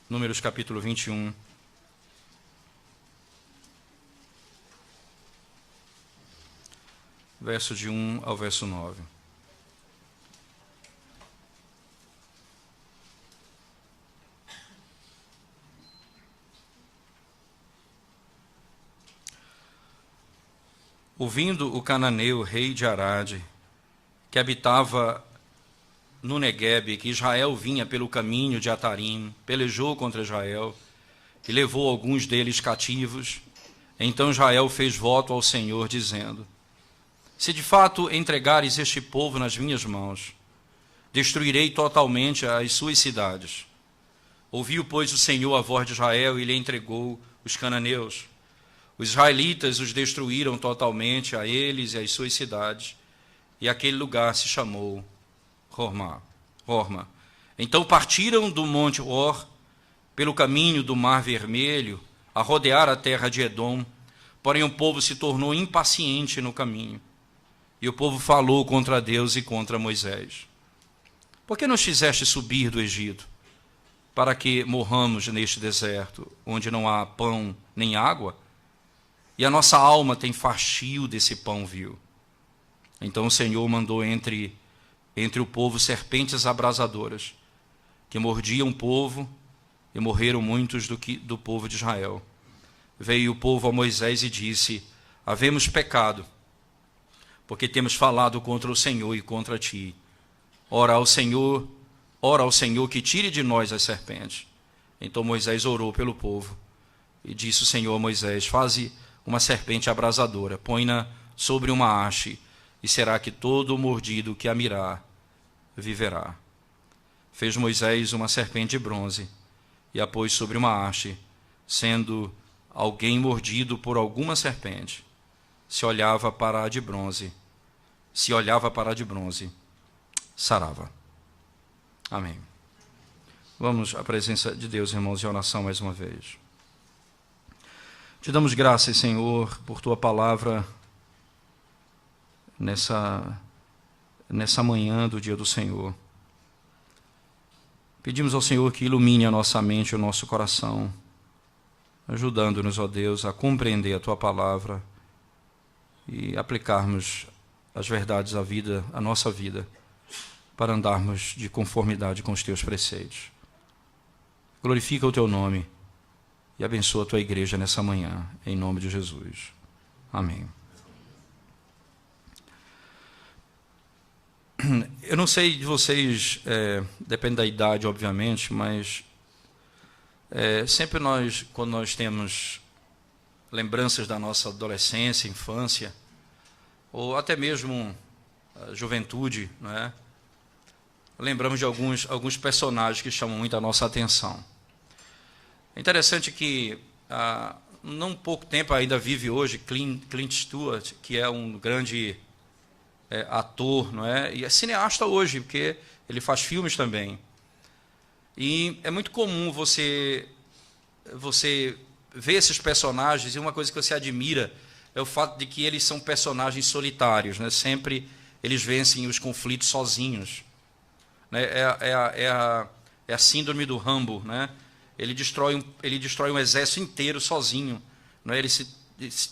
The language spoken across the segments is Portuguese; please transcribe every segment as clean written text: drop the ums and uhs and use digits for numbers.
Números capítulo 21. Verso de 1 ao verso 9. Ouvindo o cananeu, rei de Arade, que habitava no Neguebe, que Israel vinha pelo caminho de Atarim, pelejou contra Israel e levou alguns deles cativos. Então Israel fez voto ao Senhor, dizendo: se de fato entregares este povo nas minhas mãos, destruirei totalmente as suas cidades. Ouviu, pois, o Senhor a voz de Israel e lhe entregou os cananeus. Os israelitas os destruíram totalmente, a eles e às suas cidades, e aquele lugar se chamou Horma. Então partiram do monte Hor, pelo caminho do Mar Vermelho, a rodear a terra de Edom, porém o povo se tornou impaciente no caminho. E o povo falou contra Deus e contra Moisés: por que nos fizeste subir do Egito, para que morramos neste deserto, onde não há pão nem água? E a nossa alma tem fastio desse pão vil. Então o Senhor mandou entre o povo serpentes abrasadoras, que mordiam o povo, e morreram muitos do povo de Israel. Veio o povo a Moisés e disse: havemos pecado, porque temos falado contra o Senhor e contra ti. Ora ao Senhor que tire de nós as serpentes. Então Moisés orou pelo povo, e disse o Senhor a Moisés: faze uma serpente abrasadora, põe-na sobre uma haste, e será que todo mordido que a mirar viverá. Fez Moisés uma serpente de bronze, e a pôs sobre uma haste, sendo alguém mordido por alguma serpente, se olhava para a de bronze, sarava. Amém. Vamos à presença de Deus, irmãos, em oração mais uma vez. Te damos graças, Senhor, por Tua palavra nessa manhã do dia do Senhor. Pedimos ao Senhor que ilumine a nossa mente e o nosso coração, ajudando-nos, ó Deus, a compreender a Tua palavra e aplicarmos as verdades à nossa vida, para andarmos de conformidade com os Teus preceitos. Glorifica o Teu nome e abençoa a Tua igreja nessa manhã, em nome de Jesus. Amém. Eu não sei de vocês, depende da idade, obviamente, mas sempre quando nós temos lembranças da nossa adolescência, infância, ou até mesmo juventude, não é? Lembramos de alguns personagens que chamam muito a nossa atenção. É interessante que, não pouco tempo ainda vive hoje, Clint Eastwood, que é um grande ator, não é? E é cineasta hoje, porque ele faz filmes também. E é muito comum você ver esses personagens, e uma coisa que você admira é o fato de que eles são personagens solitários, né? Sempre eles vencem os conflitos sozinhos. Né? É a síndrome do Rambo, né? Ele destrói um exército inteiro sozinho. Né? Ele se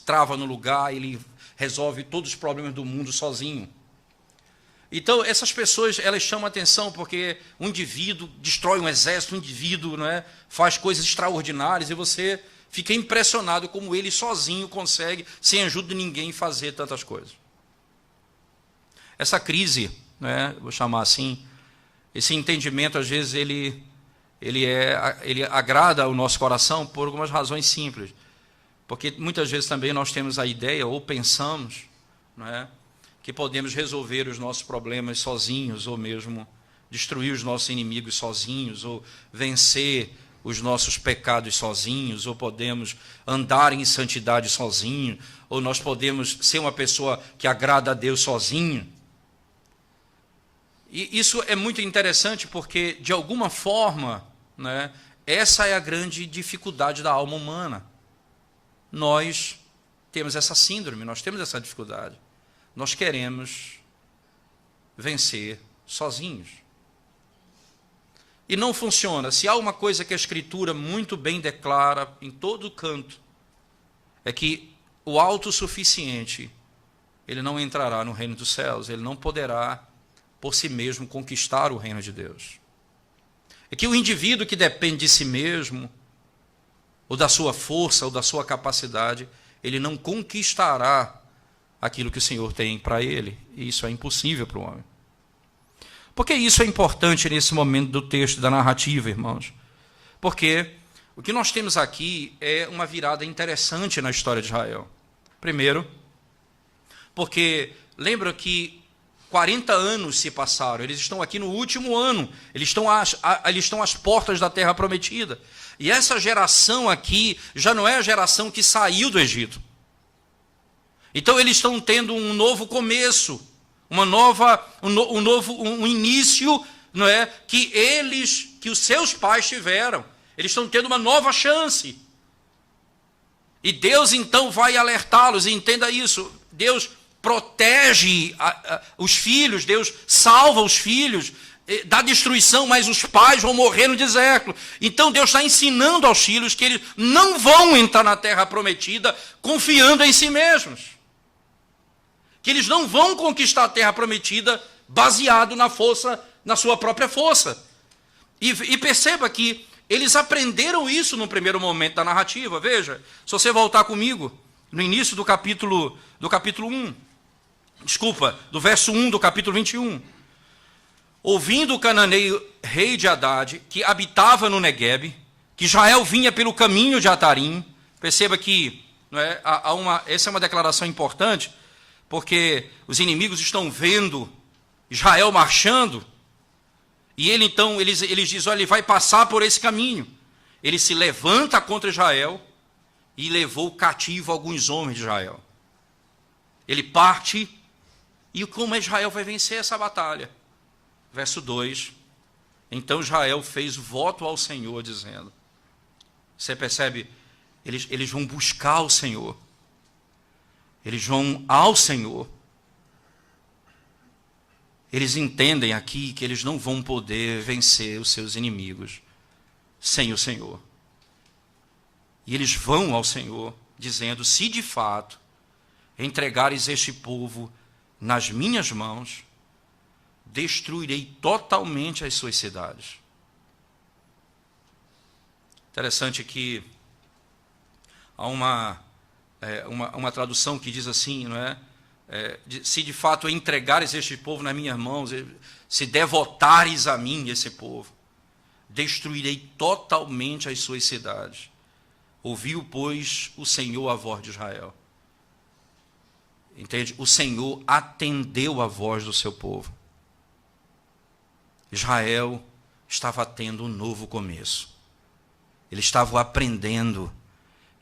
trava no lugar, ele resolve todos os problemas do mundo sozinho. Então, essas pessoas, elas chamam a atenção porque um indivíduo destrói um exército, um indivíduo, não é? Faz coisas extraordinárias, e você fica impressionado como ele sozinho consegue, sem ajuda de ninguém, fazer tantas coisas. Essa crise, né, vou chamar assim, esse entendimento, às vezes, ele agrada ao nosso coração por algumas razões simples. Porque muitas vezes também nós temos a ideia, ou pensamos, não é, que podemos resolver os nossos problemas sozinhos, ou mesmo destruir os nossos inimigos sozinhos, ou vencer os nossos pecados sozinhos, ou podemos andar em santidade sozinho, ou nós podemos ser uma pessoa que agrada a Deus sozinho. E isso é muito interessante porque, de alguma forma, né, essa é a grande dificuldade da alma humana. Nós temos essa síndrome, nós temos essa dificuldade. Nós queremos vencer sozinhos. e não funciona. Se há uma coisa que a Escritura muito bem declara em todo canto, é que o autossuficiente, ele não entrará no reino dos céus, ele não poderá por si mesmo conquistar o reino de Deus. É que o indivíduo que depende de si mesmo, ou da sua força, ou da sua capacidade, ele não conquistará aquilo que o Senhor tem para ele. E isso é impossível para o homem. Por que isso é importante nesse momento do texto, da narrativa, irmãos? Porque o que nós temos aqui é uma virada interessante na história de Israel. Primeiro, porque lembra que 40 anos se passaram, eles estão aqui no último ano, eles estão às portas da terra prometida. E essa geração aqui já não é a geração que saiu do Egito. Então eles estão tendo um novo começo, um início, não é, que os seus pais tiveram. Eles estão tendo uma nova chance. E Deus então vai alertá-los, e entenda isso, Deus protege os filhos, Deus salva os filhos da destruição, mas os pais vão morrer no deserto. Então Deus está ensinando aos filhos que eles não vão entrar na terra prometida confiando em si mesmos. Que eles não vão conquistar a terra prometida baseado na sua própria força. E perceba que eles aprenderam isso no primeiro momento da narrativa. Veja, se você voltar comigo, no início do capítulo 1, do verso 1 do capítulo 21. Ouvindo o cananeio rei de Haddad, que habitava no Neguebe, que Israel vinha pelo caminho de Atarim. Perceba que não é, essa é uma declaração importante, porque os inimigos estão vendo Israel marchando, e ele então, eles dizem, olha, ele vai passar por esse caminho. Ele se levanta contra Israel e levou cativo alguns homens de Israel. Ele parte, e como Israel vai vencer essa batalha? Verso 2, então Israel fez voto ao Senhor, dizendo, você percebe, eles vão buscar o Senhor, eles vão ao Senhor, eles entendem aqui que eles não vão poder vencer os seus inimigos sem o Senhor. E eles vão ao Senhor, dizendo, se de fato entregares este povo nas minhas mãos, destruirei totalmente as suas cidades. Interessante que há uma tradução que diz assim, não é? Se de fato entregares este povo nas minhas mãos, se devotares a mim esse povo, destruirei totalmente as suas cidades. Ouviu, pois, o Senhor a voz de Israel. Entende? O Senhor atendeu a voz do seu povo. Israel estava tendo um novo começo. Eles estavam aprendendo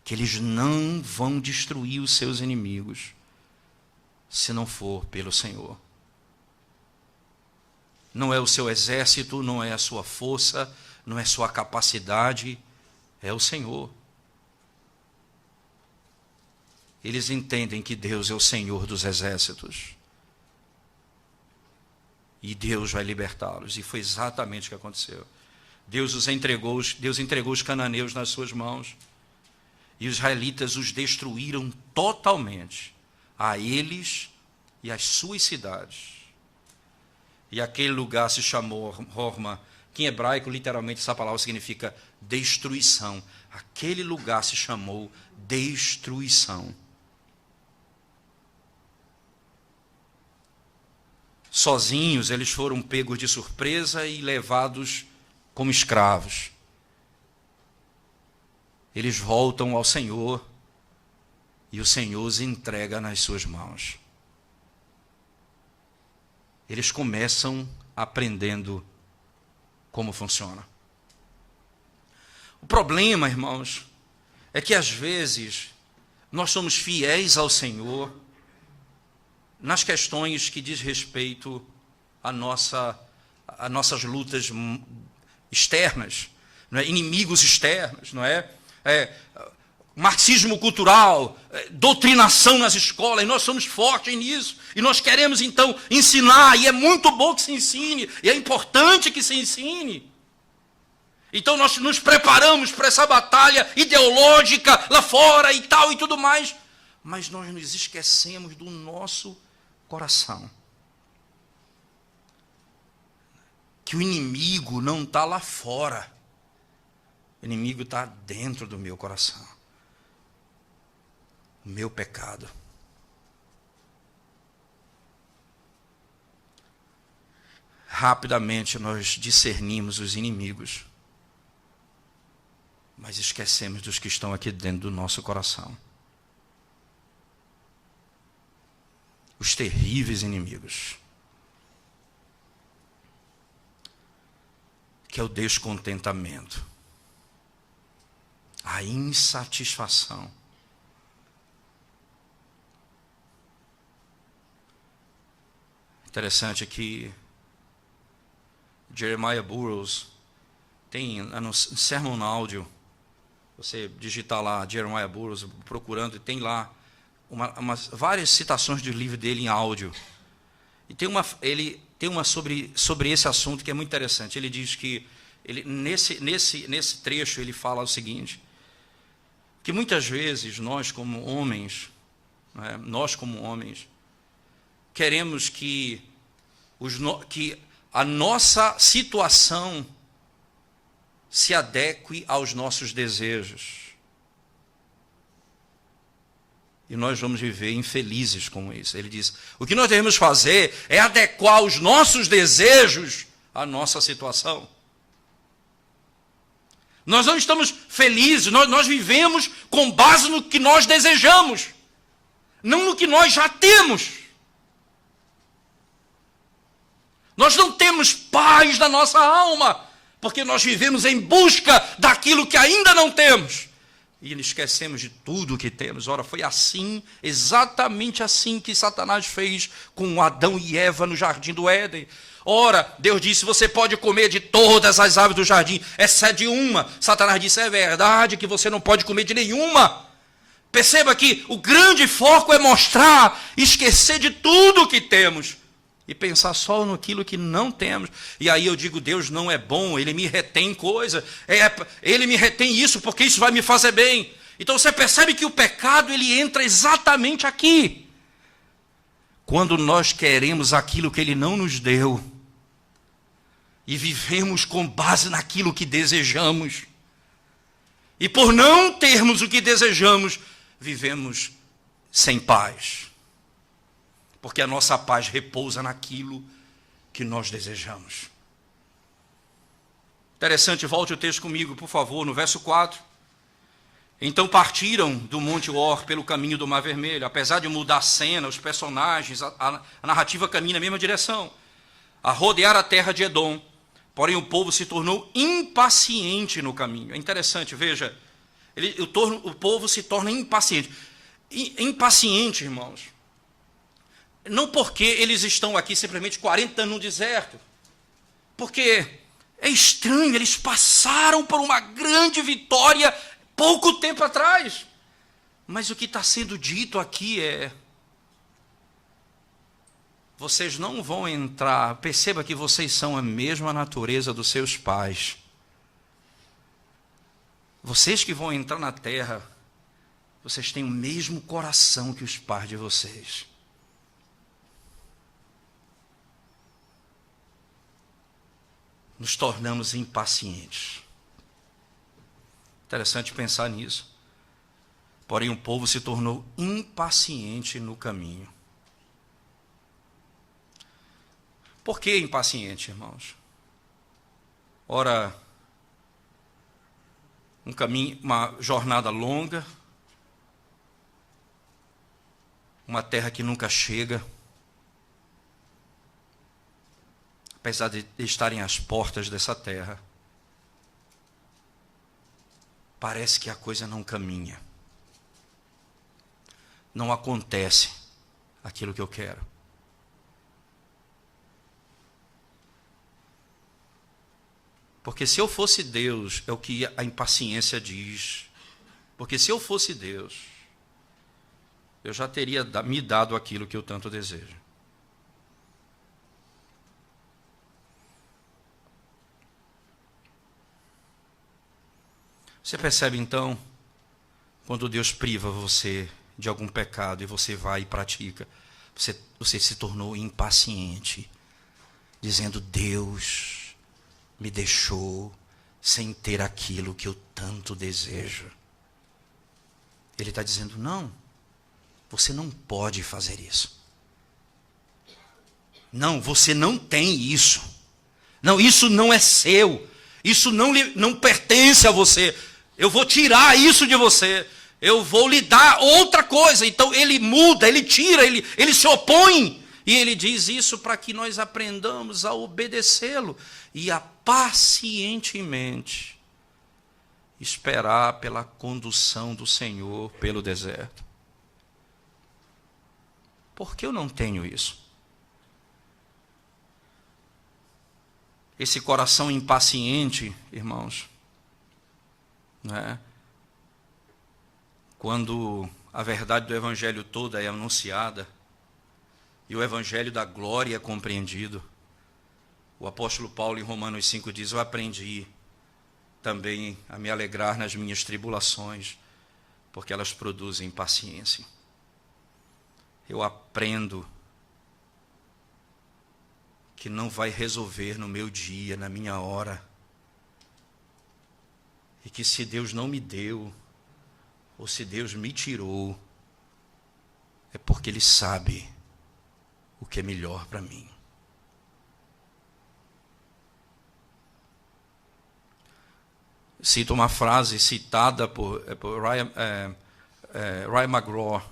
que eles não vão destruir os seus inimigos se não for pelo Senhor. Não é o seu exército, não é a sua força, não é a sua capacidade, é o Senhor. Eles entendem que Deus é o Senhor dos exércitos. E Deus vai libertá-los. E foi exatamente o que aconteceu. Deus entregou os cananeus nas suas mãos. E os israelitas os destruíram totalmente. A eles e às suas cidades. E aquele lugar se chamou Horma, que em hebraico literalmente essa palavra significa destruição. Aquele lugar se chamou destruição. Sozinhos eles foram pegos de surpresa e levados como escravos. Eles voltam ao Senhor e o Senhor os entrega nas suas mãos. Eles começam aprendendo como funciona. O problema, irmãos, é que às vezes nós somos fiéis ao Senhor nas questões que diz respeito a nossas lutas externas, não é? Inimigos externos, não é? Marxismo cultural, doutrinação nas escolas, e nós somos fortes nisso, e nós queremos então ensinar, e é muito bom que se ensine, e é importante que se ensine, Então nós nos preparamos para essa batalha ideológica lá fora e tal e tudo mais, mas nós nos esquecemos do nosso coração. Que o inimigo não está lá fora, o inimigo está dentro do meu coração. O meu pecado. Rapidamente nós discernimos os inimigos, mas esquecemos dos que estão aqui dentro do nosso coração. Os terríveis inimigos, que é o descontentamento, a insatisfação. Interessante que Jeremiah Burroughs tem no Sermon Áudio, você digitar lá Jeremiah Burroughs procurando, e tem lá várias citações do livro dele em áudio. E ele tem uma sobre esse assunto que é muito interessante. Ele diz que nesse trecho ele fala o seguinte, que muitas vezes nós como homens, né, queremos que a nossa situação se adeque aos nossos desejos. E nós vamos viver infelizes com isso. Ele diz, o que nós devemos fazer é adequar os nossos desejos à nossa situação. Nós não estamos felizes, nós vivemos com base no que nós desejamos, não no que nós já temos. Nós não temos paz na nossa alma, porque nós vivemos em busca daquilo que ainda não temos. E esquecemos de tudo o que temos. Ora, foi assim, exatamente assim que Satanás fez com Adão e Eva no jardim do Éden. Ora, Deus disse, você pode comer de todas as árvores do jardim, exceto de uma. Satanás disse, é verdade que você não pode comer de nenhuma. Perceba que o grande foco é mostrar, esquecer de tudo o que temos e pensar só naquilo que não temos. E aí eu digo, Deus não é bom, Ele me retém coisa, Ele me retém isso porque isso vai me fazer bem. Então você percebe que o pecado ele entra exatamente aqui. Quando nós queremos aquilo que Ele não nos deu e vivemos com base naquilo que desejamos. E por não termos o que desejamos, vivemos sem paz. Porque a nossa paz repousa naquilo que nós desejamos. Interessante, volte o texto comigo, por favor, no verso 4. Então partiram do Monte Hor pelo caminho do Mar Vermelho. Apesar de mudar a cena, os personagens, a narrativa caminha na mesma direção. A rodear a terra de Edom. Porém o povo se tornou impaciente no caminho. É interessante, veja, o povo se torna impaciente. Impaciente, irmãos. Não porque eles estão aqui simplesmente 40 anos no deserto. Porque é estranho, eles passaram por uma grande vitória pouco tempo atrás. Mas o que está sendo dito aqui é, vocês não vão entrar, perceba que vocês são a mesma natureza dos seus pais. Vocês que vão entrar na terra, vocês têm o mesmo coração que os pais de vocês. Nos tornamos impacientes. Interessante pensar nisso. Porém, o povo se tornou impaciente no caminho. Por que impaciente, irmãos? Ora, um caminho, uma jornada longa, uma terra que nunca chega. Apesar de estarem às portas dessa terra, parece que a coisa não caminha. Não acontece aquilo que eu quero. Porque se eu fosse Deus, é o que a impaciência diz. Porque se eu fosse Deus, eu já teria me dado aquilo que eu tanto desejo. Você percebe então, quando Deus priva você de algum pecado e você vai e pratica, você se tornou impaciente, dizendo: Deus me deixou sem ter aquilo que eu tanto desejo. Ele está dizendo: não, você não pode fazer isso. Não, você não tem isso. Não, isso não é seu. Isso não pertence a você. Eu vou tirar isso de você. Eu vou lhe dar outra coisa. Então ele muda, ele tira, ele se opõe. E ele diz isso para que nós aprendamos a obedecê-lo e a pacientemente esperar pela condução do Senhor pelo deserto. Por que eu não tenho isso? Esse coração impaciente, irmãos, né? Quando a verdade do Evangelho toda é anunciada e o Evangelho da glória é compreendido, o apóstolo Paulo em Romanos 5 diz: eu aprendi também a me alegrar nas minhas tribulações, porque elas produzem paciência. Eu aprendo que não vai resolver no meu dia, na minha hora, e que se Deus não me deu, ou se Deus me tirou, é porque Ele sabe o que é melhor para mim. Cito uma frase citada por Ryan McGraw,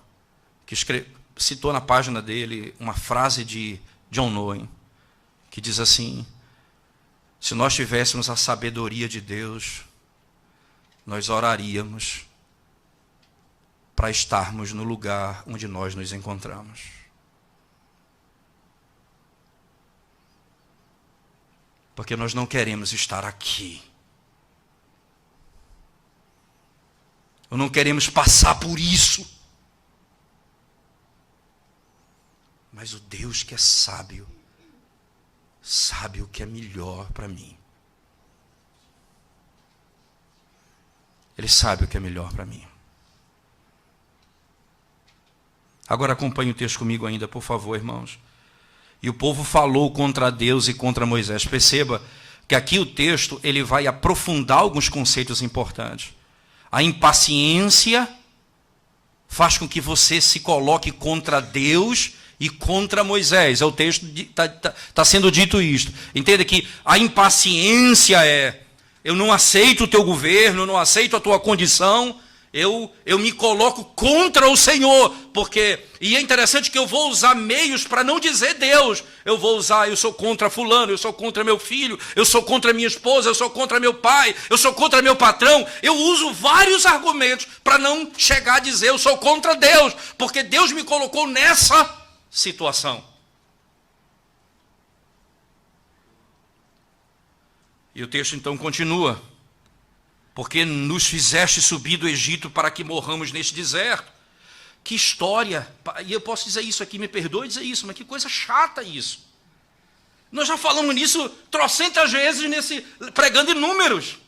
que citou na página dele uma frase de John Owen, que diz assim: se nós tivéssemos a sabedoria de Deus, nós oraríamos para estarmos no lugar onde nós nos encontramos. Porque nós não queremos estar aqui. Ou não queremos passar por isso. Mas o Deus que é sábio, sabe o que é melhor para mim. Ele sabe o que é melhor para mim. Agora acompanhe o texto comigo ainda, por favor, irmãos. E o povo falou contra Deus e contra Moisés. Perceba que aqui o texto ele vai aprofundar alguns conceitos importantes. A impaciência faz com que você se coloque contra Deus e contra Moisés. É o texto, está sendo dito isto. Entenda que a impaciência é: eu não aceito o teu governo, eu não aceito a tua condição, eu me coloco contra o Senhor, e é interessante que eu vou usar meios para não dizer Deus. Eu vou usar: eu sou contra fulano, eu sou contra meu filho, eu sou contra minha esposa, eu sou contra meu pai, eu sou contra meu patrão. Eu uso vários argumentos para não chegar a dizer eu sou contra Deus, porque Deus me colocou nessa situação. E o texto então continua: porque nos fizeste subir do Egito para que morramos neste deserto. Que história! E eu posso dizer isso aqui, me perdoe dizer isso, mas que coisa chata isso. Nós já falamos nisso trocentas vezes, pregando em Números,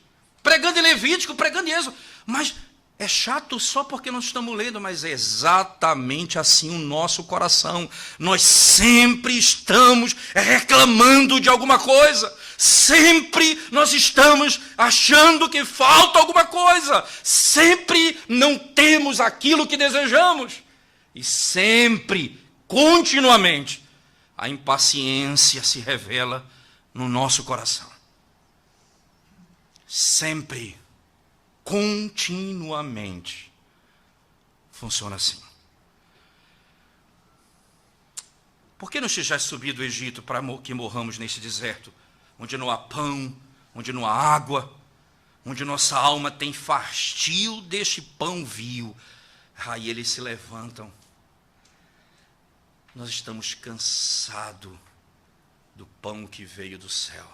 pregando em Levítico, pregando em Êxodo. Mas é chato só porque nós estamos lendo, mas é exatamente assim o nosso coração. Nós sempre estamos reclamando de alguma coisa. Sempre nós estamos achando que falta alguma coisa. Sempre não temos aquilo que desejamos. E sempre, continuamente, a impaciência se revela no nosso coração. Sempre, continuamente, funciona assim. Por que nos fizeste subir do Egito para que morramos neste deserto, onde não há pão, onde não há água, onde nossa alma tem fastio deste pão vil? Aí eles se levantam. Nós estamos cansados do pão que veio do céu.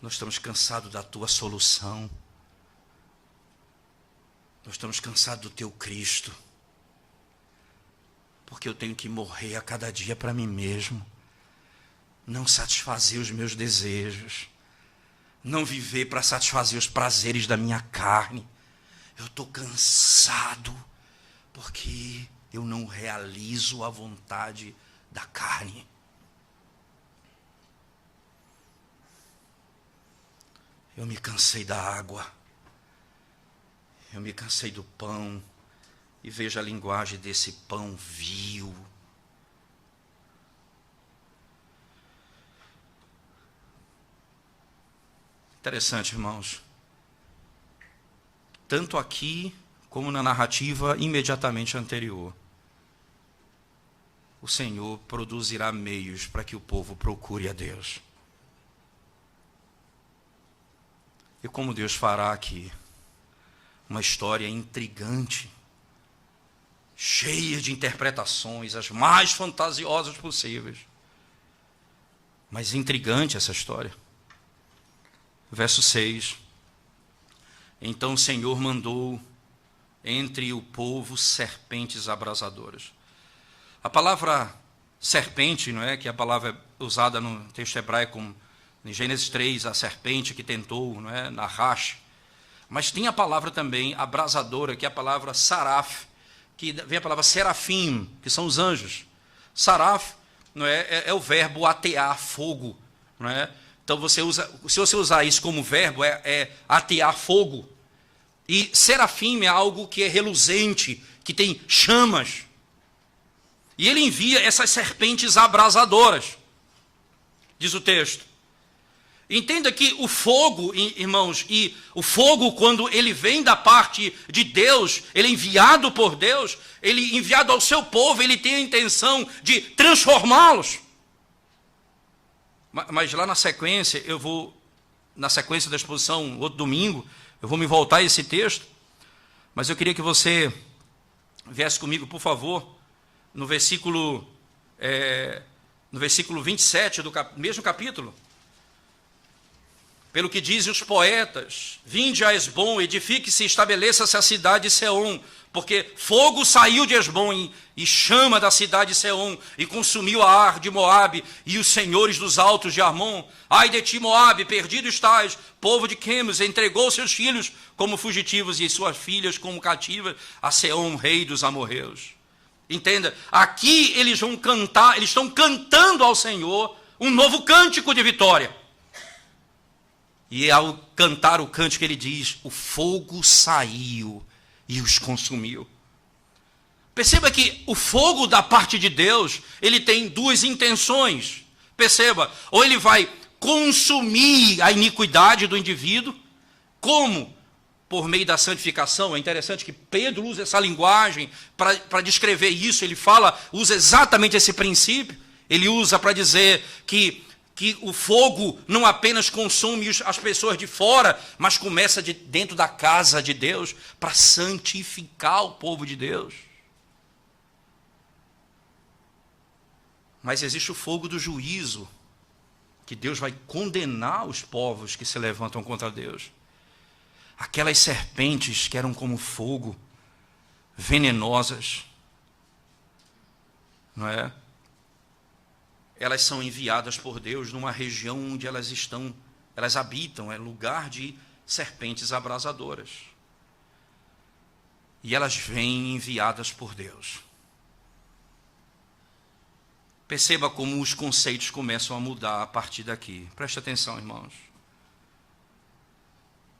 Nós estamos cansados da tua solução. Nós estamos cansados do teu Cristo. Porque eu tenho que morrer a cada dia para mim mesmo. Não satisfazer os meus desejos. não viver para satisfazer os prazeres da minha carne. Eu estou cansado porque eu não realizo a vontade da carne. Eu me cansei da água. Eu me cansei do pão. E veja a linguagem desse pão vil. Interessante, irmãos. Tanto aqui como na narrativa imediatamente anterior, o Senhor produzirá meios para que o povo procure a Deus. E como Deus fará aqui? Uma história intrigante, cheia de interpretações, as mais fantasiosas possíveis. Mas intrigante essa história. Verso 6. Então o Senhor mandou entre o povo serpentes abrasadoras. A palavra serpente, não é, que é a palavra usada no texto hebraico, em Gênesis 3, a serpente que tentou, não é, na racha. Mas tem a palavra também abrasadora, que é a palavra saraf, que vem a palavra serafim, que são os anjos. Saraf, não é o verbo atear fogo, não é? Então você usa, se você usar isso como verbo, é atear fogo. E serafim é algo que é reluzente, que tem chamas. E ele envia essas serpentes abrasadoras, diz o texto. Entenda que o fogo, irmãos, e o fogo, quando ele vem da parte de Deus, ele é enviado por Deus, ele enviado ao seu povo, ele tem a intenção de transformá-los. Mas lá na sequência, na sequência da exposição, outro domingo, eu vou me voltar a esse texto, mas eu queria que você viesse comigo, por favor, no versículo 27 do mesmo capítulo. Pelo que dizem os poetas, vinde a Esbom, edifique-se e estabeleça-se a cidade de Seom, porque fogo saiu de Esbom e chama da cidade de Seom, e consumiu a Ar de Moabe e os senhores dos altos de Armon. Ai de ti, Moabe, perdido estás, povo de Quemos, entregou seus filhos como fugitivos e suas filhas como cativas a Seom, rei dos amorreus. Entenda, aqui eles vão cantar, eles estão cantando ao Senhor um novo cântico de vitória. E ao cantar o cântico ele diz, o fogo saiu e os consumiu. Perceba que o fogo da parte de Deus, ele tem duas intenções. Perceba, ou ele vai consumir a iniquidade do indivíduo, como? Por meio da santificação. É interessante que Pedro usa essa linguagem para descrever isso, ele usa exatamente esse princípio, ele usa para dizer que o fogo não apenas consome as pessoas de fora, mas começa de dentro da casa de Deus para santificar o povo de Deus. Mas existe o fogo do juízo, que Deus vai condenar os povos que se levantam contra Deus. Aquelas serpentes que eram como fogo, venenosas, não é? Elas são enviadas por Deus numa região onde elas habitam, é lugar de serpentes abrasadoras. E elas vêm enviadas por Deus. Perceba como os conceitos começam a mudar a partir daqui. Preste atenção, irmãos.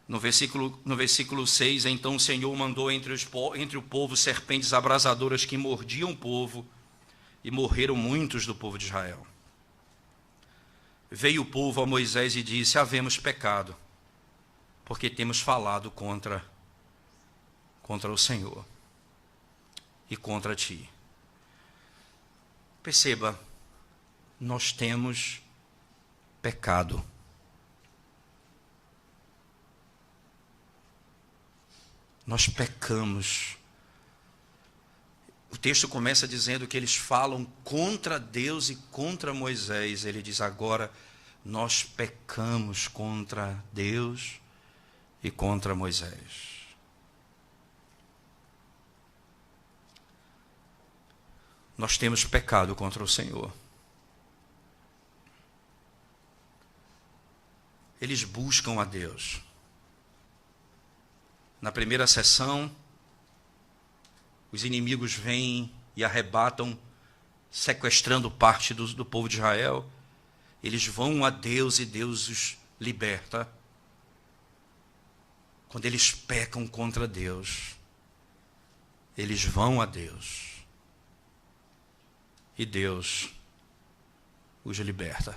No versículo 6, então o Senhor mandou entre o povo serpentes abrasadoras que mordiam o povo, e morreram muitos do povo de Israel. Veio o povo a Moisés e disse, havemos pecado, porque temos falado contra o Senhor e contra ti. Perceba, nós temos pecado. Nós pecamos. O texto começa dizendo que eles falam contra Deus e contra Moisés. Ele diz agora, nós pecamos contra Deus e contra Moisés. Nós temos pecado contra o Senhor. eles buscam a Deus. Na primeira sessão, os inimigos vêm e arrebatam, sequestrando parte do povo de Israel. Eles vão a Deus e Deus os liberta. Quando eles pecam contra Deus, eles vão a Deus e Deus os liberta.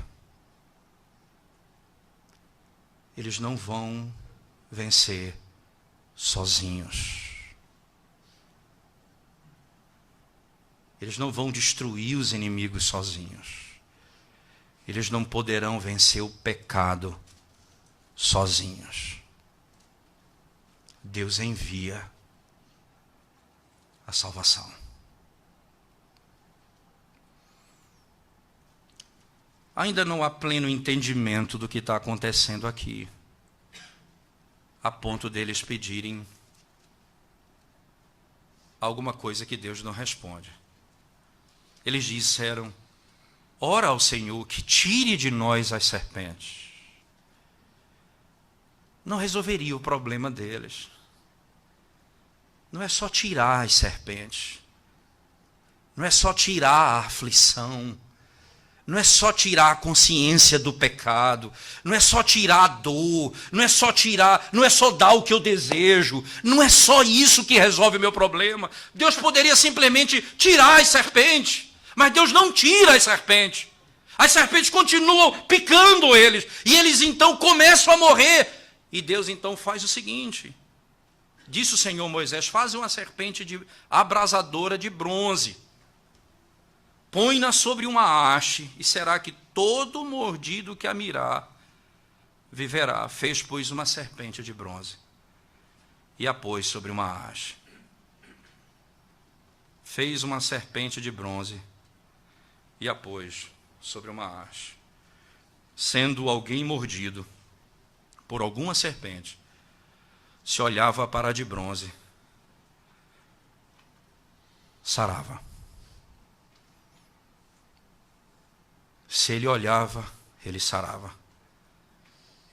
Eles não vão vencer sozinhos. Eles não vão destruir os inimigos sozinhos. Eles não poderão vencer o pecado sozinhos. Deus envia a salvação. Ainda não há pleno entendimento do que está acontecendo aqui, a ponto deles pedirem alguma coisa que Deus não responde. Eles disseram: ora ao Senhor que tire de nós as serpentes. Não resolveria o problema deles. Não é só tirar as serpentes. Não é só tirar a aflição. Não é só tirar a consciência do pecado. Não é só tirar a dor. Não é só dar o que eu desejo. Não é só isso que resolve o meu problema. Deus poderia simplesmente tirar as serpentes. Mas Deus não tira as serpentes. As serpentes continuam picando eles. E eles então começam a morrer. E Deus então faz o seguinte. Disse o Senhor a Moisés: faz uma serpente abrasadora de bronze. Põe-na sobre uma haste, e será que todo mordido que a mirar viverá. Fez, pois, uma serpente de bronze e a pôs sobre uma haste. Fez uma serpente de bronze e a pôs sobre uma haste. Sendo alguém mordido por alguma serpente, se olhava para a de bronze, sarava. Se ele olhava, ele sarava.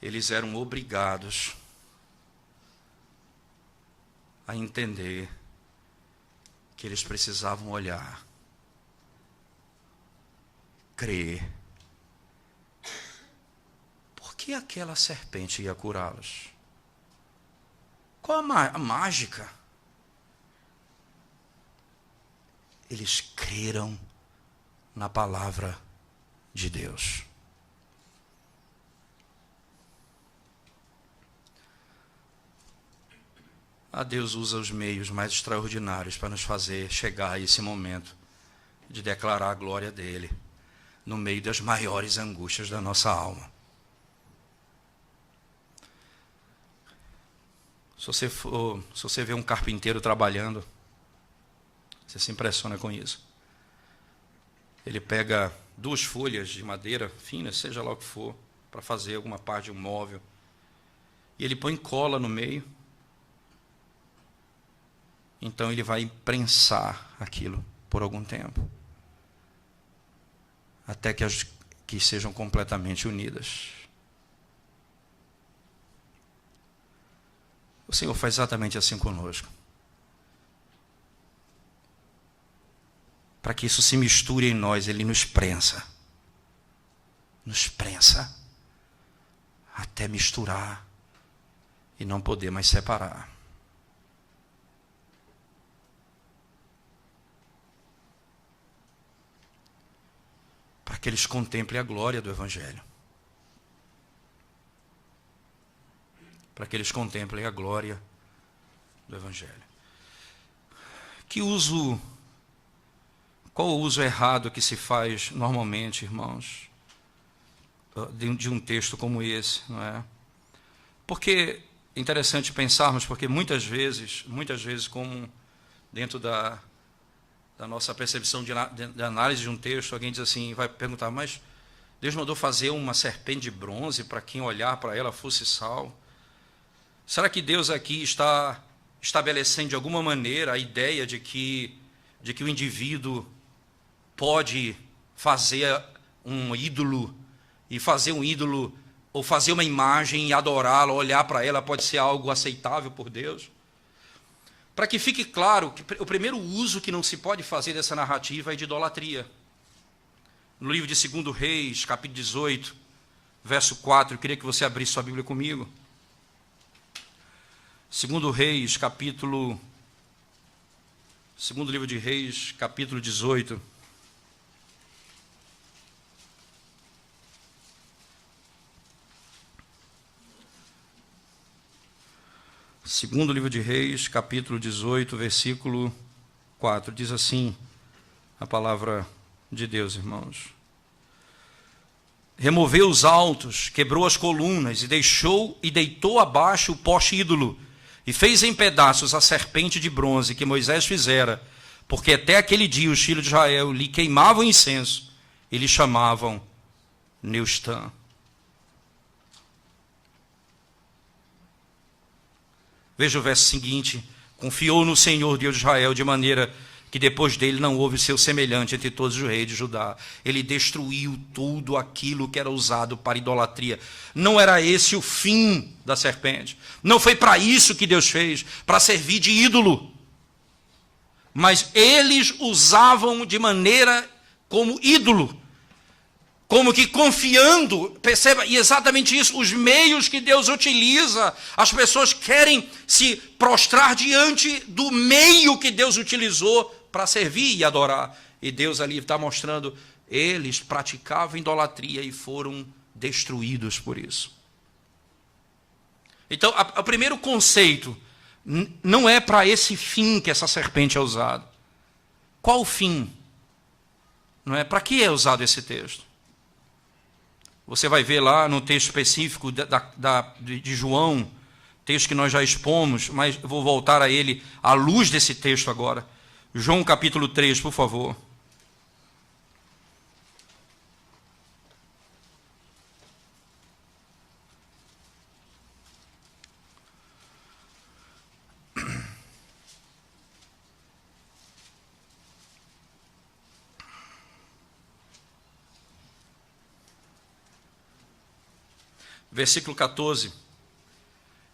Eles eram obrigados a entender que eles precisavam olhar, crer. Por que aquela serpente ia curá-los? Qual a mágica? Eles creram na palavra de Deus. Deus usa os meios mais extraordinários para nos fazer chegar a esse momento de declarar a glória dele no meio das maiores angústias da nossa alma. Se você vê um carpinteiro trabalhando, você se impressiona com isso. Ele pega 2 folhas de madeira fina, seja lá o que for, para fazer alguma parte de um móvel, e ele põe cola no meio. Então ele vai prensar aquilo por algum tempo, até que sejam completamente unidas. O Senhor faz exatamente assim conosco. Para que isso se misture em nós, Ele nos prensa. Nos prensa até misturar e não poder mais separar. Para que eles contemplem a glória do Evangelho. Para que eles contemplem a glória do Evangelho. Qual o uso errado que se faz normalmente, irmãos, de um texto como esse, não é? Porque é interessante pensarmos, porque muitas vezes, como dentro da nossa percepção de análise de um texto, alguém diz assim, vai perguntar: mas Deus mandou fazer uma serpente de bronze para quem olhar para ela fosse salvo? Será que Deus aqui está estabelecendo de alguma maneira a ideia de que o indivíduo pode fazer um ídolo, e fazer um ídolo ou fazer uma imagem e adorá-la, olhar para ela, pode ser algo aceitável por Deus. Para que fique claro que o primeiro uso que não se pode fazer dessa narrativa é de idolatria. No livro de 2 Reis, capítulo 18, verso 4, eu queria que você abrisse sua Bíblia comigo. 2 Reis, segundo livro de Reis, capítulo 18. Segundo livro de Reis, capítulo 18, versículo 4, diz assim a palavra de Deus, irmãos. Removeu os altos, quebrou as colunas e deitou abaixo o poste ídolo e fez em pedaços a serpente de bronze que Moisés fizera, porque até aquele dia os filhos de Israel lhe queimavam incenso e lhe chamavam Neustã. Veja o verso seguinte: confiou no Senhor Deus de Israel, de maneira que depois dele não houve seu semelhante entre todos os reis de Judá. Ele destruiu tudo aquilo que era usado para idolatria. Não era esse o fim da serpente. Não foi para isso que Deus fez, para servir de ídolo. Mas eles usavam de maneira como ídolo. Como que confiando, perceba, e exatamente isso, os meios que Deus utiliza, as pessoas querem se prostrar diante do meio que Deus utilizou para servir e adorar. E Deus ali está mostrando, eles praticavam idolatria e foram destruídos por isso. Então, o primeiro conceito, não é para esse fim que essa serpente é usada. Qual o fim? Não é? Para que é usado esse texto? Você vai ver lá no texto específico de João, texto que nós já expomos, mas eu vou voltar a ele à luz desse texto agora. João capítulo 3, por favor. Versículo 14.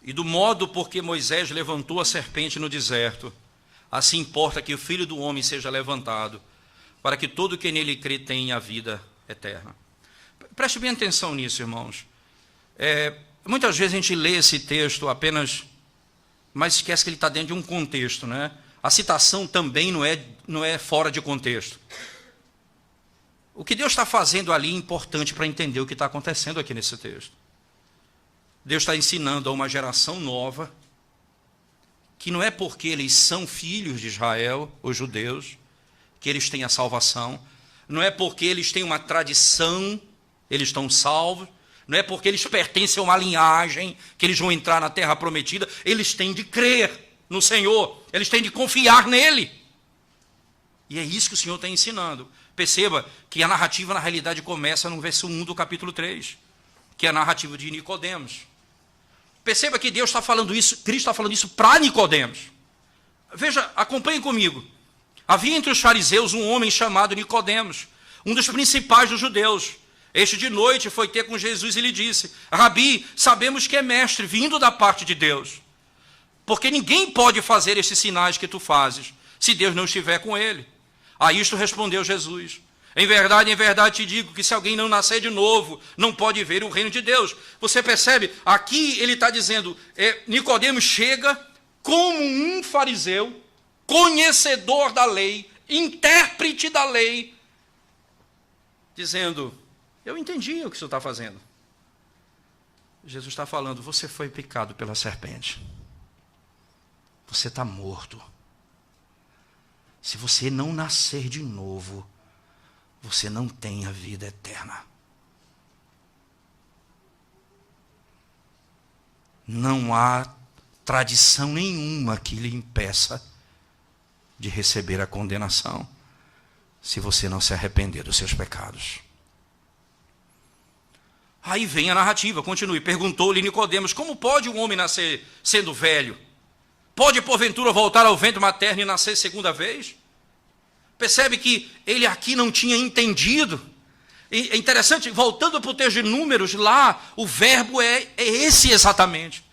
E do modo por que Moisés levantou a serpente no deserto, assim importa que o Filho do Homem seja levantado, para que todo que nele crê tenha a vida eterna. Preste bem atenção nisso, irmãos. Muitas vezes a gente lê esse texto apenas, mas esquece que ele está dentro de um contexto, né? A citação também não é fora de contexto. O que Deus está fazendo ali é importante para entender o que está acontecendo aqui nesse texto. Deus está ensinando a uma geração nova que não é porque eles são filhos de Israel, os judeus, que eles têm a salvação. Não é porque eles têm uma tradição, eles estão salvos. Não é porque eles pertencem a uma linhagem que eles vão entrar na terra prometida. Eles têm de crer no Senhor. Eles têm de confiar nele. E é isso que o Senhor está ensinando. Perceba que a narrativa, na realidade, começa no verso 1 do capítulo 3, que é a narrativa de Nicodemos. Perceba que Deus está falando isso, Cristo está falando isso para Nicodemos. Veja, acompanhe comigo. Havia entre os fariseus um homem chamado Nicodemos, um dos principais dos judeus. Este de noite foi ter com Jesus e lhe disse: Rabi, sabemos que é mestre, vindo da parte de Deus. Porque ninguém pode fazer estes sinais que tu fazes, se Deus não estiver com ele. A isto respondeu Jesus: em verdade te digo que se alguém não nascer de novo, não pode ver o reino de Deus. Você percebe? Aqui ele está dizendo, Nicodemos chega como um fariseu, conhecedor da lei, intérprete da lei, dizendo, eu entendi o que o senhor está fazendo. Jesus está falando, você foi picado pela serpente. Você está morto. Se você não nascer de novo, você não tem a vida eterna. Não há tradição nenhuma que lhe impeça de receber a condenação, se você não se arrepender dos seus pecados. Aí vem a narrativa, continue. Perguntou-lhe Nicodemos, como pode um homem nascer sendo velho? Pode, porventura, voltar ao ventre materno e nascer segunda vez? Percebe que ele aqui não tinha entendido É interessante, voltando para o texto de Números, lá o verbo é esse exatamente.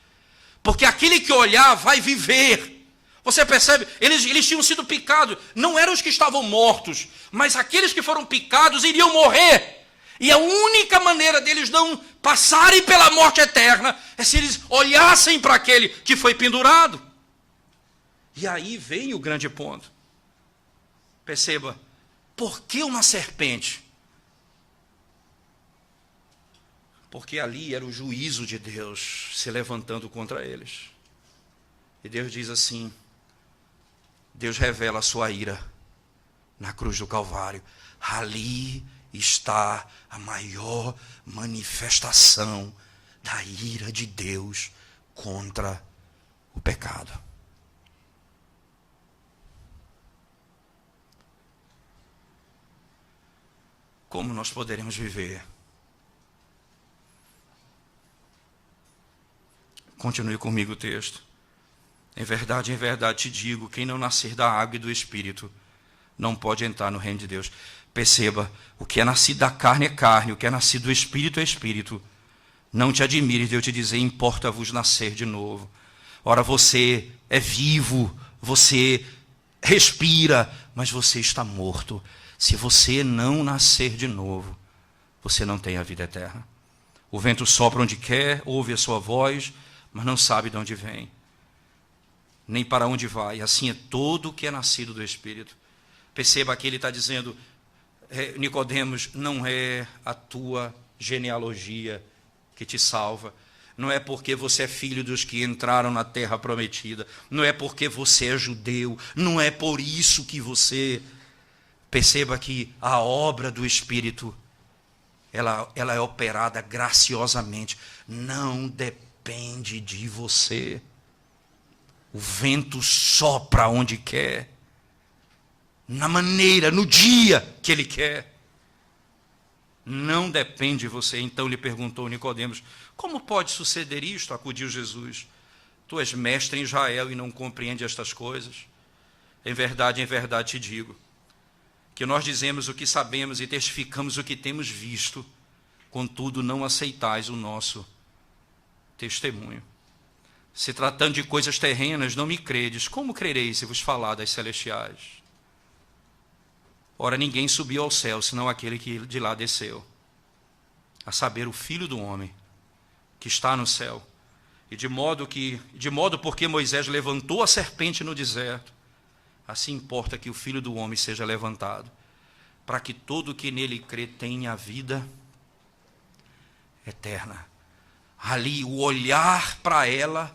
Porque aquele que olhar vai viver. Você percebe? Eles tinham sido picados. Não eram os que estavam mortos, mas aqueles que foram picados iriam morrer. E a única maneira deles não passarem pela morte eterna é se eles olhassem para aquele que foi pendurado. E aí vem o grande ponto. Perceba, por que uma serpente? Porque ali era o juízo de Deus se levantando contra eles. E Deus diz assim, Deus revela a sua ira na cruz do Calvário. Ali está a maior manifestação da ira de Deus contra o pecado. Como nós poderemos viver? Continue comigo o texto. Em verdade te digo, quem não nascer da água e do Espírito, não pode entrar no reino de Deus. Perceba, o que é nascido da carne é carne, o que é nascido do Espírito é Espírito. Não te admires de eu te dizer, importa-vos nascer de novo. Ora, você é vivo, você respira, mas você está morto. Se você não nascer de novo, você não tem a vida eterna. O vento sopra onde quer, ouve a sua voz, mas não sabe de onde vem, nem para onde vai. Assim é todo o que é nascido do Espírito. Perceba que ele está dizendo, Nicodemos, não é a tua genealogia que te salva, não é porque você é filho dos que entraram na terra prometida, não é porque você é judeu, não é por isso que você... Perceba que a obra do Espírito, ela é operada graciosamente, não depende de você. O vento sopra onde quer, na maneira, no dia que ele quer. Não depende de você. Então lhe perguntou Nicodemos, como pode suceder isto? Acudiu Jesus. Tu és mestre em Israel e não compreende estas coisas? Em verdade te digo, que nós dizemos o que sabemos e testificamos o que temos visto, contudo não aceitais o nosso testemunho. Se tratando de coisas terrenas, não me credes. Como crereis se vos falar das celestiais? Ora, ninguém subiu ao céu, senão aquele que de lá desceu, a saber, o Filho do Homem, que está no céu. E de modo porque Moisés levantou a serpente no deserto, assim importa que o Filho do Homem seja levantado, para que todo que nele crê tenha a vida eterna. Ali, o olhar para ela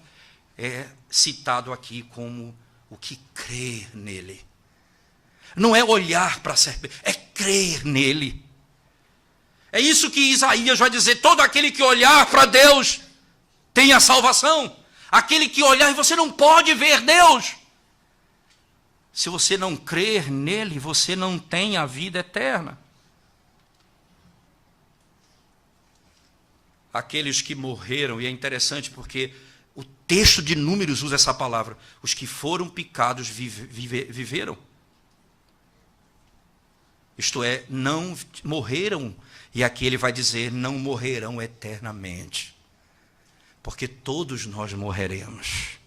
é citado aqui como o que crê nele. Não é olhar para a serpente, é crer nele. É isso que Isaías vai dizer, todo aquele que olhar para Deus tem a salvação. Aquele que olhar, e você não pode ver Deus. Se você não crer nele, você não tem a vida eterna. Aqueles que morreram, e é interessante porque o texto de Números usa essa palavra, os que foram picados viveram. Isto é, não morreram, e aqui ele vai dizer, não morrerão eternamente. Porque todos nós morreremos.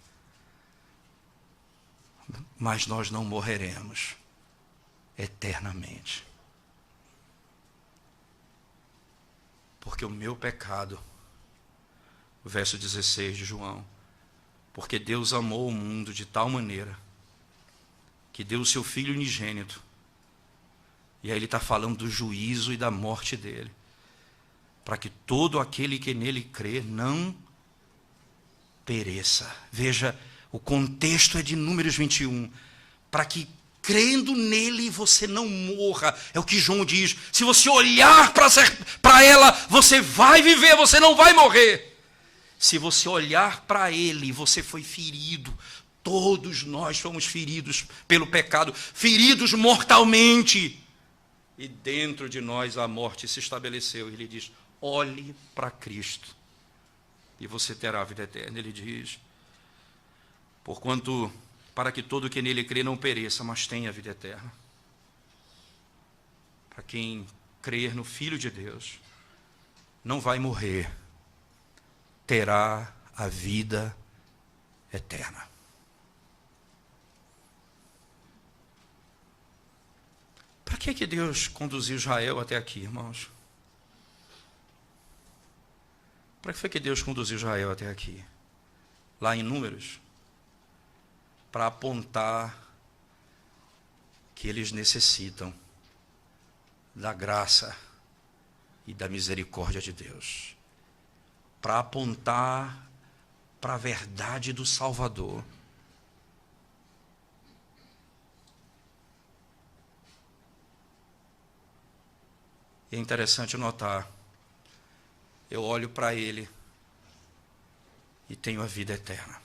Mas nós não morreremos eternamente. Porque o meu pecado, o verso 16 de João, porque Deus amou o mundo de tal maneira, que deu o seu Filho unigênito, e aí ele está falando do juízo e da morte dele, para que todo aquele que nele crê não pereça. Veja, o contexto é de Números 21, para que crendo nele você não morra. É o que João diz, se você olhar para ela, você vai viver, você não vai morrer. Se você olhar para ele, você foi ferido. Todos nós fomos feridos pelo pecado, feridos mortalmente. E dentro de nós a morte se estabeleceu. Ele diz, olhe para Cristo e você terá a vida eterna. Ele diz, porquanto, para que todo que nele crê não pereça, mas tenha a vida eterna. Para quem crer no Filho de Deus, não vai morrer, terá a vida eterna. Para que Deus conduziu Israel até aqui, irmãos? Para que foi que Deus conduziu Israel até aqui? Lá em Números, para apontar que eles necessitam da graça e da misericórdia de Deus, para apontar para a verdade do Salvador. É interessante notar, eu olho para ele e tenho a vida eterna.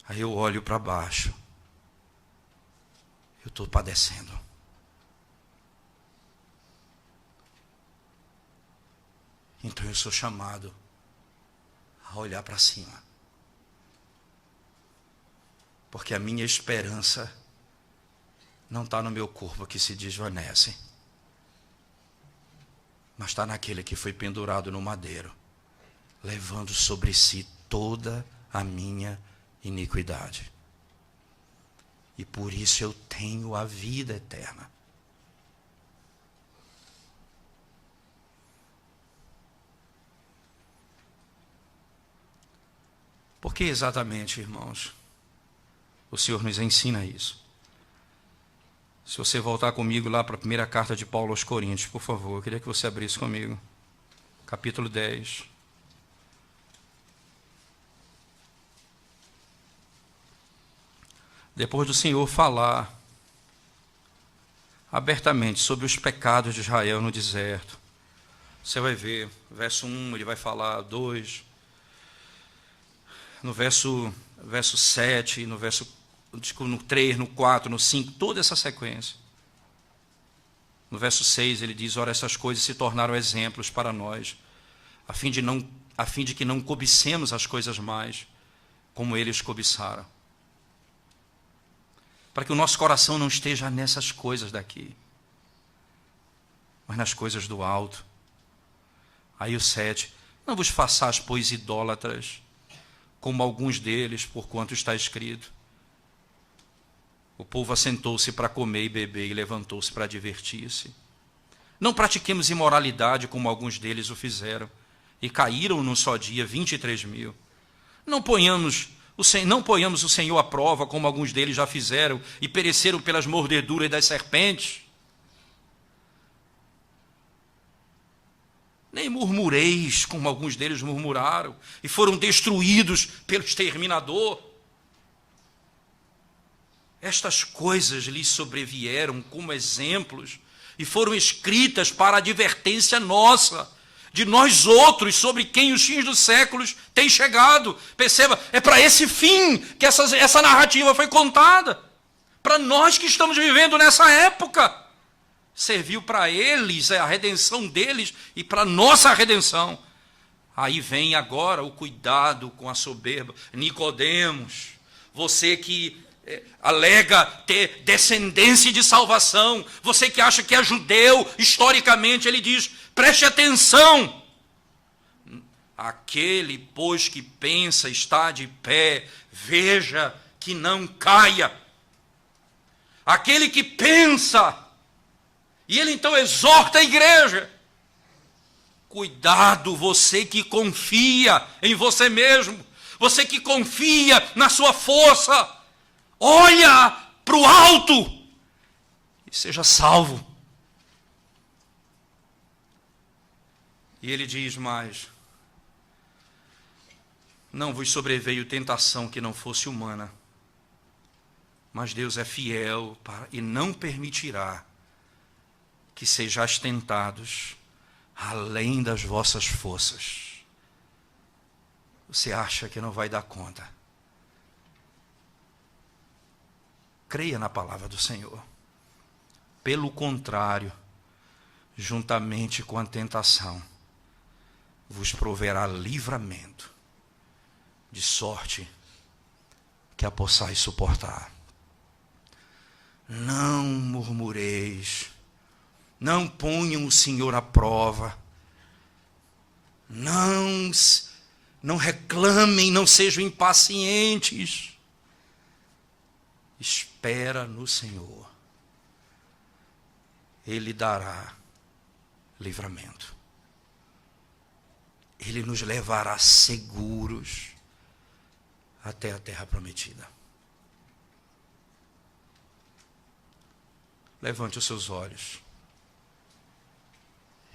Aí eu olho para baixo, eu estou padecendo. Então eu sou chamado a olhar para cima. Porque a minha esperança não está no meu corpo que se desvanece, mas está naquele que foi pendurado no madeiro, levando sobre si toda a minha iniquidade. E por isso eu tenho a vida eterna. Por que exatamente, irmãos, o Senhor nos ensina isso? Se você voltar comigo lá para a primeira carta de Paulo aos Coríntios, por favor, eu queria que você abrisse comigo. Capítulo 10. Depois do Senhor falar abertamente sobre os pecados de Israel no deserto, você vai ver, verso 1, ele vai falar, 2, no verso 7, no 3, no 4, no 5, toda essa sequência. No verso 6 ele diz, ora, essas coisas se tornaram exemplos para nós, a fim de que não cobicemos as coisas mais, como eles cobiçaram. Para que o nosso coração não esteja nessas coisas daqui, mas nas coisas do alto. Aí o 7, não vos façais, pois, idólatras, como alguns deles, porquanto está escrito, o povo assentou-se para comer e beber e levantou-se para divertir-se. Não pratiquemos imoralidade, como alguns deles o fizeram, e caíram num só dia 23.000. Não ponhamos o Senhor à prova, como alguns deles já fizeram, e pereceram pelas mordeduras das serpentes. Nem murmureis, como alguns deles murmuraram, e foram destruídos pelo exterminador. Estas coisas lhes sobrevieram como exemplos, e foram escritas para advertência nossa, de nós outros, sobre quem os fins dos séculos têm chegado. Perceba, é para esse fim que essa narrativa foi contada. Para nós que estamos vivendo nessa época. Serviu para eles, a redenção deles, e para nossa redenção. Aí vem agora o cuidado com a soberba. Nicodemos, você que alega ter descendência de salvação, você que acha que é judeu, historicamente ele diz, preste atenção. Aquele, pois, que pensa está de pé, veja que não caia. Aquele que pensa, e ele então exorta a igreja, cuidado, você que confia em você mesmo, você que confia na sua força, olha para o alto e seja salvo. E ele diz mais, não vos sobreveio tentação que não fosse humana, mas Deus é fiel e não permitirá que sejais tentados além das vossas forças. Você acha que não vai dar conta? Creia na palavra do Senhor. Pelo contrário, juntamente com a tentação, vos proverá livramento, de sorte que a possais suportar. Não murmureis Não ponham o Senhor à prova. Não reclamem, não sejam impacientes. Espera no Senhor. Ele dará livramento. Ele nos levará seguros até a terra prometida. Levante os seus olhos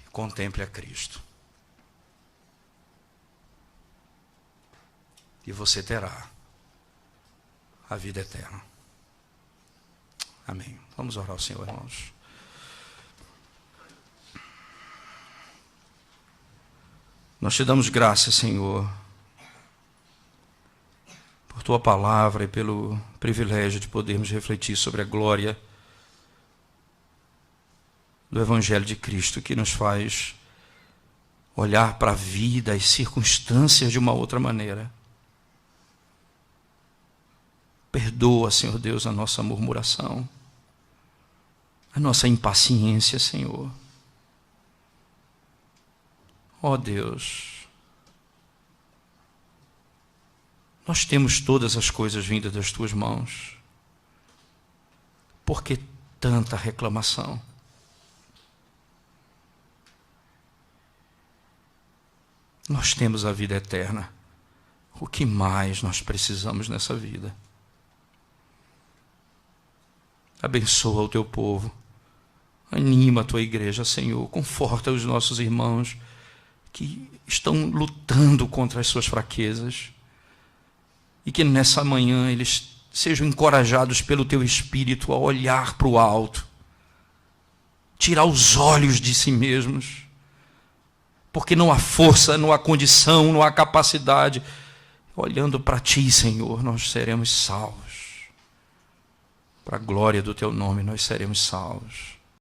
e contemple a Cristo. E você terá a vida eterna. Amém. Vamos orar ao Senhor, irmãos. Nós te damos graças, Senhor, por tua palavra e pelo privilégio de podermos refletir sobre a glória do Evangelho de Cristo, que nos faz olhar para a vida, as circunstâncias de uma outra maneira. Perdoa, Senhor Deus, a nossa murmuração, a nossa impaciência, Senhor. Ó Deus, nós temos todas as coisas vindas das tuas mãos. Por que tanta reclamação? Nós temos a vida eterna. O que mais nós precisamos nessa vida? Abençoa o teu povo. Anima a tua igreja, Senhor. Conforta os nossos irmãos que estão lutando contra as suas fraquezas. E que nessa manhã eles sejam encorajados pelo teu Espírito a olhar para o alto. Tirar os olhos de si mesmos. Porque não há força, não há condição, não há capacidade. Olhando para ti, Senhor, nós seremos salvos. Para a glória do teu nome, nós seremos salvos.